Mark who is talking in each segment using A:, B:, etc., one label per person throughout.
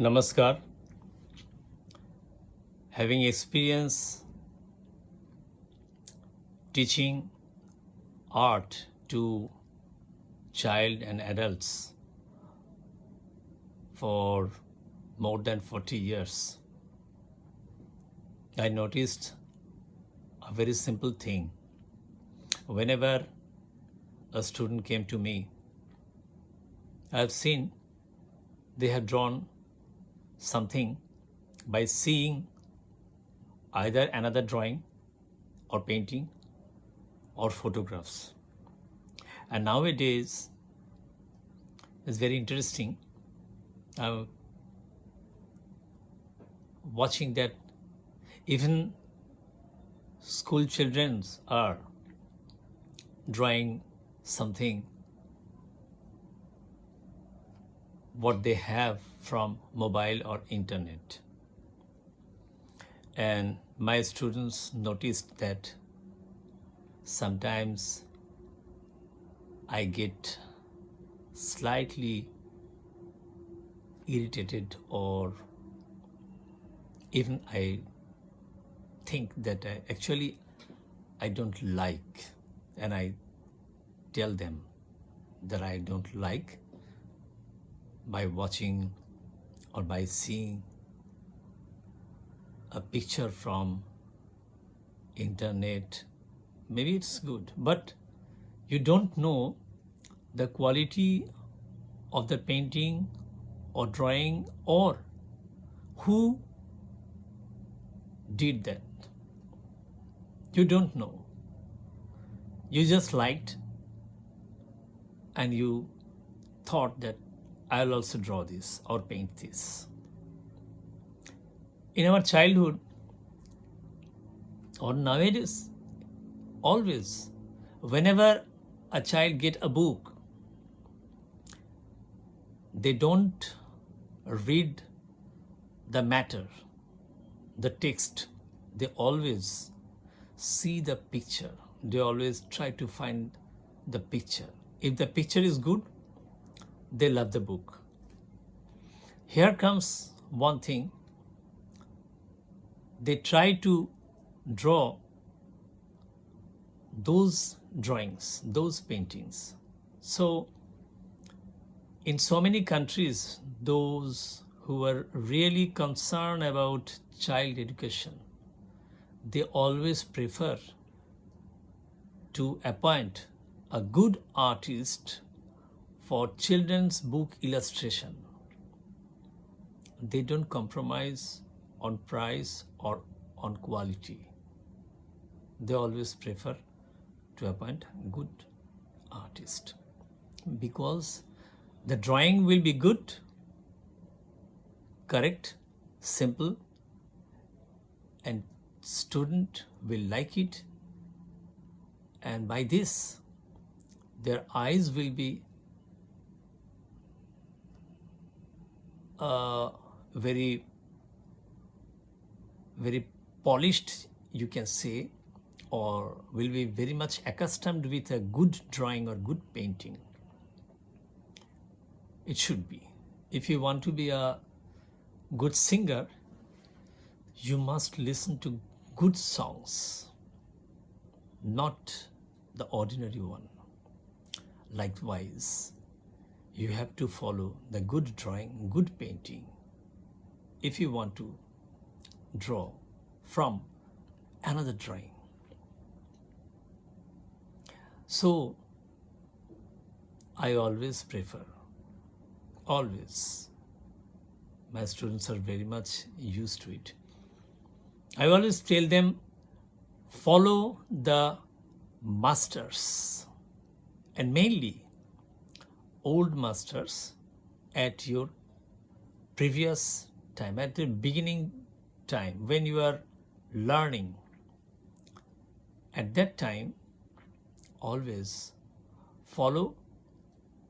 A: Namaskar. Having experience teaching art to child and adults for more than 40 years, I noticed a very simple thing. Whenever a student came to me, I have seen they have drawn something by seeing either another drawing or painting or photographs. And nowadays, it's very interesting. I'm watching that even school children are drawing something what they have from mobile or internet. And my students noticed that sometimes I get slightly irritated, or even I think that I don't like, and I tell them that I don't like by watching or by seeing a picture from internet. Maybe it's good, but you don't know the quality of the painting or drawing or who did that. You don't know. You just liked and you thought that I'll also draw this or paint this. In our childhood or nowadays, always, whenever a child get a book, they don't read the matter, the text. They always see the picture. They always try to find the picture. If the picture is good, they love the book. Here comes one thing. They try to draw those drawings, those paintings. So in so many countries, those who are really concerned about child education, they always prefer to appoint a good artist for children's book illustration. They don't compromise on price or on quality. They always prefer to appoint good artist because the drawing will be good, correct, simple, and student will like it, and by this their eyes will be very polished, you can say, or will be very much accustomed with a good drawing or good painting. It should be. If you want to be a good singer, you must listen to good songs, not the ordinary one. Likewise, you have to follow the good drawing, good painting, if you want to draw from another drawing. So, I always prefer, always, my students are very much used to it. I always tell them, follow the masters, and mainly old masters at your previous time, at the beginning time, when you are learning. At that time, always follow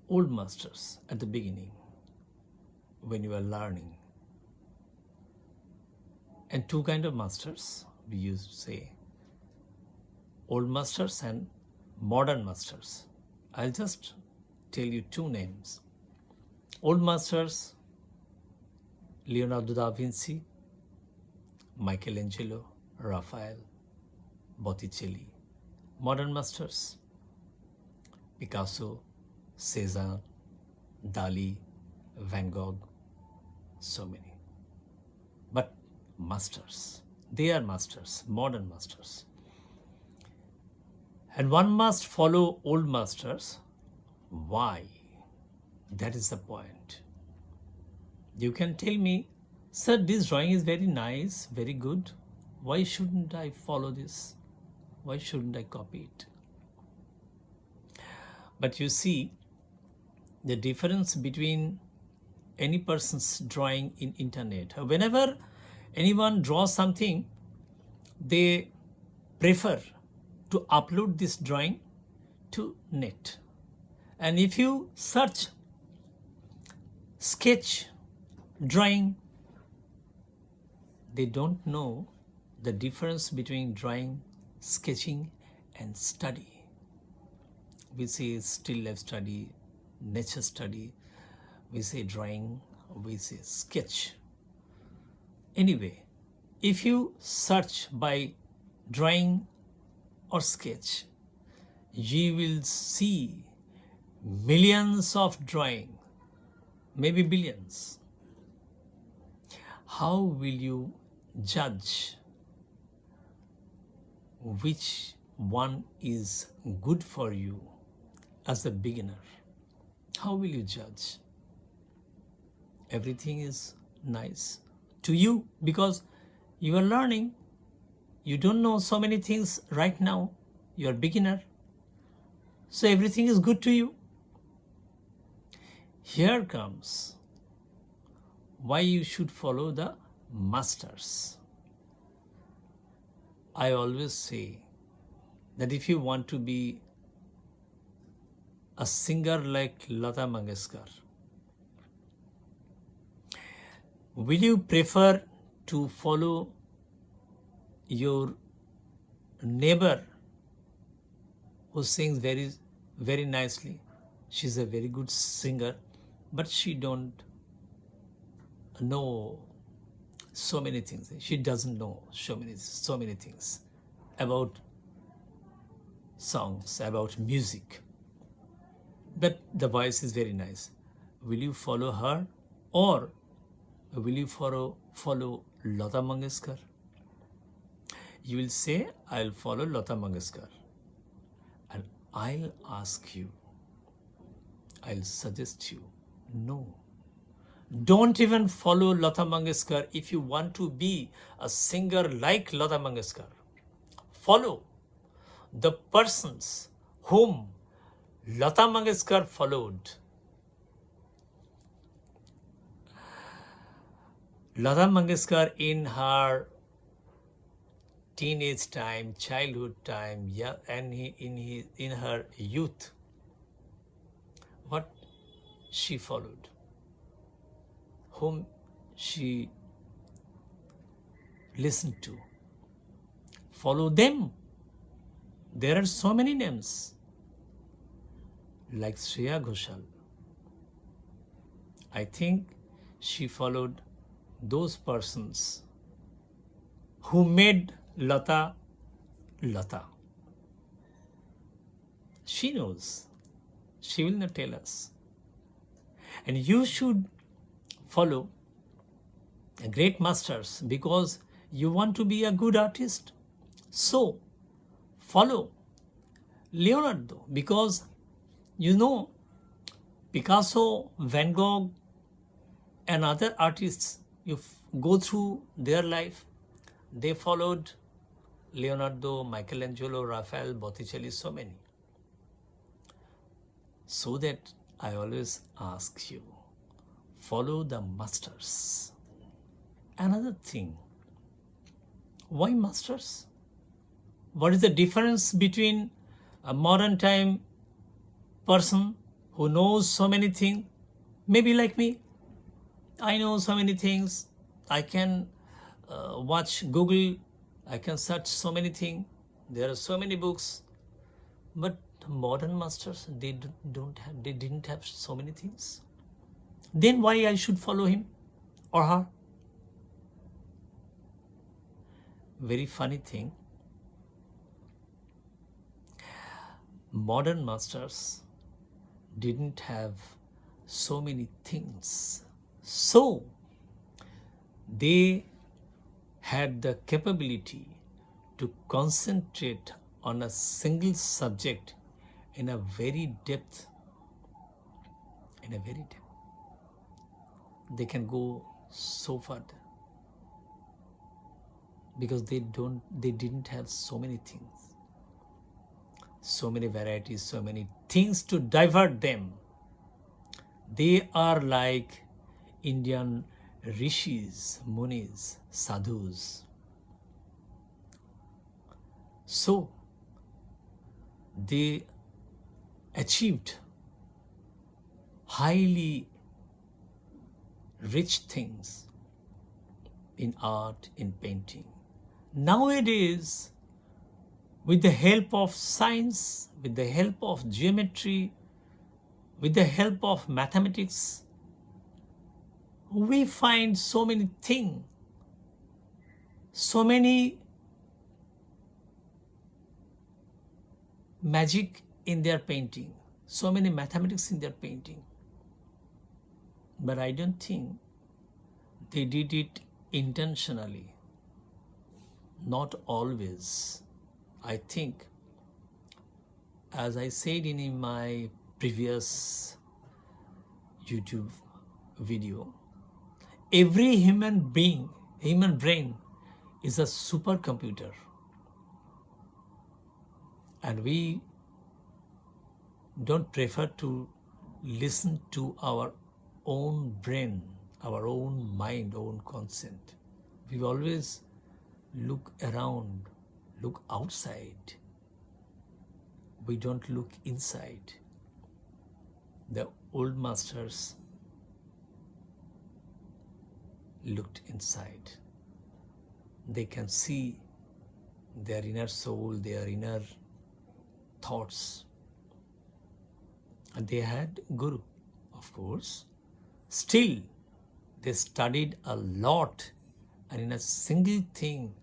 A: old masters at the beginning when you are learning. And two kind of masters we used to say, old masters and modern masters. I'll just tell you two names. Old masters Leonardo da Vinci, Michelangelo, Raphael, Botticelli. Modern masters, Picasso, Cezanne, Dali, Van Gogh, so many. But masters, they are masters, modern masters. And one must follow old masters. Why? That is the point. You can tell me, sir, this drawing is very nice, very good. Why shouldn't I follow this? Why shouldn't I copy it? But you see, the difference between any person's drawing in internet, whenever anyone draws something, they prefer to upload this drawing to net. And if you search sketch drawing, they don't know the difference between drawing, sketching and study. We say still life study, nature study, we say drawing, we say sketch. Anyway, if you search by drawing or sketch, you will see millions of drawing, maybe billions. How will you judge which one is good for you as a beginner? How will you judge? Everything is nice to you because you are learning. You don't know so many things right now. You are beginner. So everything is good to you. Here comes why you should follow the masters. I always say that if you want to be a singer like Lata Mangeshkar, will you prefer to follow your neighbor who sings very, very nicely? She's a very good singer, but she don't know so many things. She doesn't know so many things about songs, about music. But the voice is very nice. Will you follow her or will you follow Lata Mangeshkar? You will say, I'll follow Lata Mangeshkar. And I'll ask you, I'll suggest you, no. Don't even follow Lata Mangeshkar if you want to be a singer like Lata Mangeshkar. Follow the persons whom Lata Mangeshkar followed. Lata Mangeshkar in her teenage time, childhood time, yeah, and in her youth, what she followed, whom she listened to. Follow them. There are so many names, like Shreya Ghoshal. I think she followed those persons who made Lata Lata. She knows. She will not tell us. And you should follow great masters because you want to be a good artist. So follow Leonardo because you know Picasso, Van Gogh and other artists, you go through their life, they followed Leonardo, Michelangelo, Raphael, Botticelli, so many. So that I always ask you, follow the masters. Another thing, why masters? What is the difference between a modern time person who knows so many things, maybe like me? I know so many things. I can watch Google. I can search so many things. There are so many books. But modern masters, they didn't have so many things. Then why I should follow him or her? very funny thing. Modern masters didn't have so many things. So they had the capability to concentrate on a single subject in a very depth, They can go so further because they didn't have so many things, so many varieties, so many things to divert them. They are like Indian rishis, munis, sadhus. So they achieved highly rich things in art, in painting. Nowadays, with the help of science, with the help of geometry, with the help of mathematics, we find so many things, so many magic in their painting, so many mathematics in their painting. But I don't think they did it intentionally. Not always. I think, as I said in my previous YouTube video, every human brain is a supercomputer. And we don't prefer to listen to our own brain, our own mind, own consent. We always look around, look outside. We don't look inside. The old masters looked inside. They can see their inner soul, their inner thoughts. And they had Guru, of course. Still, they studied a lot, and in a single thing,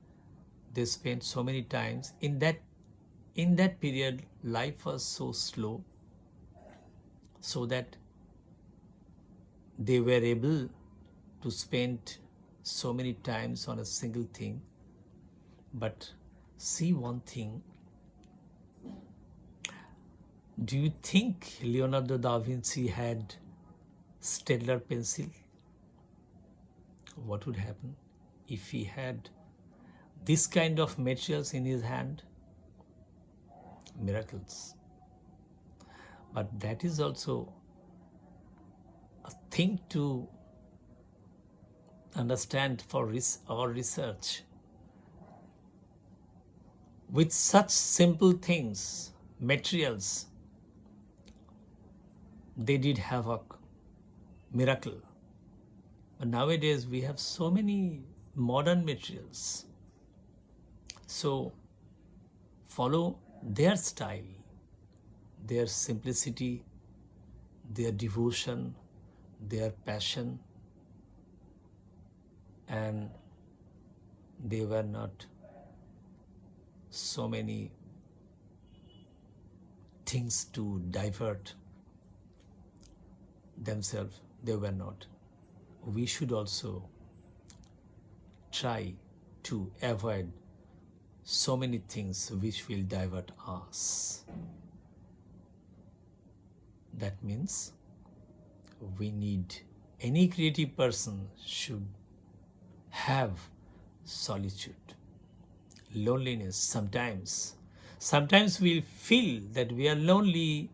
A: they spent so many times. In that period, life was so slow, so that they were able to spend so many times on a single thing. But see one thing. Do you think Leonardo da Vinci had Staedtler pencil? What would happen if he had this kind of materials in his hand? Miracles. But that is also a thing to understand for our research. With such simple things, materials, they did havoc, miracle. But nowadays we have so many modern materials. So follow their style, their simplicity, their devotion, their passion, and they were not so many things to divert themselves. They were not. We should also try to avoid so many things which will divert us. That means we need, any creative person should have solitude, loneliness. Sometimes we'll feel that we are lonely,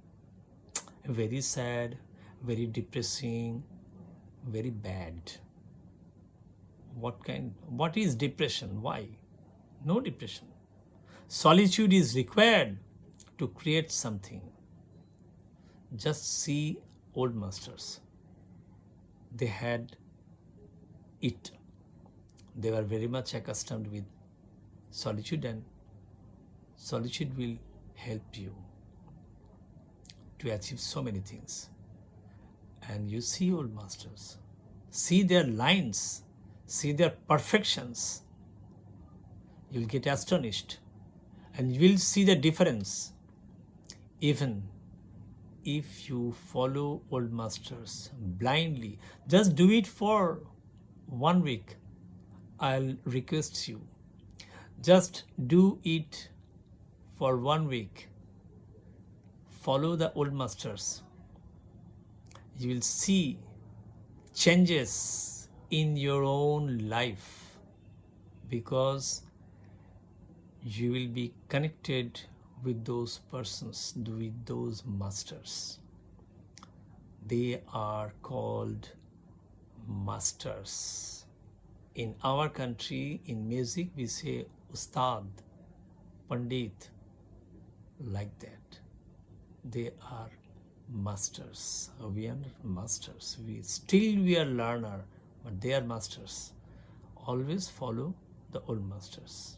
A: very sad, very depressing, very bad. What is depression? Why? No depression. Solitude is required to create something. Just see old masters. They had it. They were very much accustomed with solitude, and solitude will help you to achieve so many things. And you see old masters, see their lines, see their perfections. You'll get astonished and you will see the difference even if you follow old masters blindly. Just do it for 1 week. I'll request you. Just do it for 1 week. Follow the old masters. You will see changes in your own life because you will be connected with those persons, with those masters. They are called masters. In our country, in music, we say Ustad, Pandit, like that. They are masters. We are masters. We are learner, but they are masters. Always follow the old masters.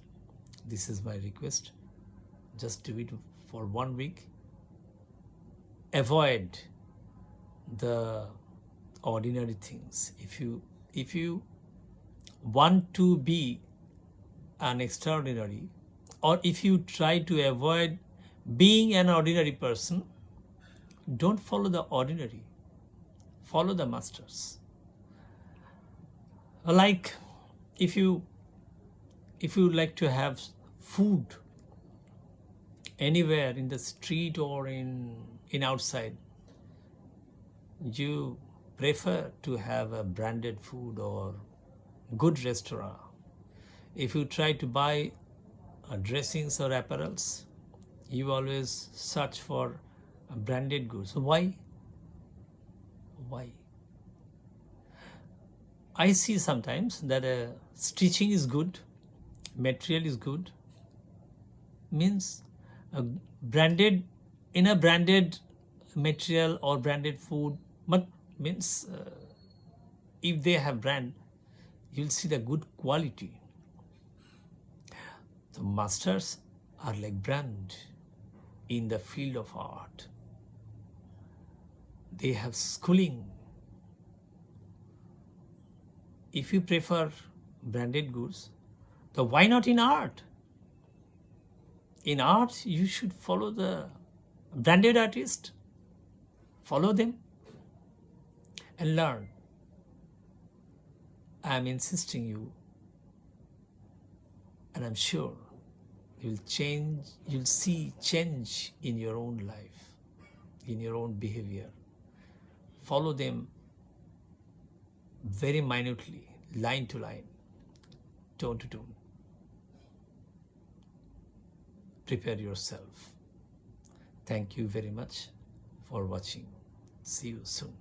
A: This is my request. Just do it for 1 week. Avoid the ordinary things. If you want to be an extraordinary, or if you try to avoid being an ordinary person, don't follow the ordinary. Follow the masters. Like if you like to have food anywhere in the street or in outside, you prefer to have a branded food or good restaurant. If you try to buy dressings or apparels, you always search for branded goods. Why? I see sometimes that stitching is good, material is good, means branded, in a branded material or branded food, but means if they have brand, you'll see the good quality. The masters are like brand in the field of art. They have schooling. If you prefer branded goods, then why not in art? In art, you should follow the branded artist. Follow them and learn. I am insisting you, and I'm sure you'll see change in your own life, in your own behavior. Follow them very minutely, line to line, tone to tone. Prepare yourself. Thank you very much for watching. See you soon.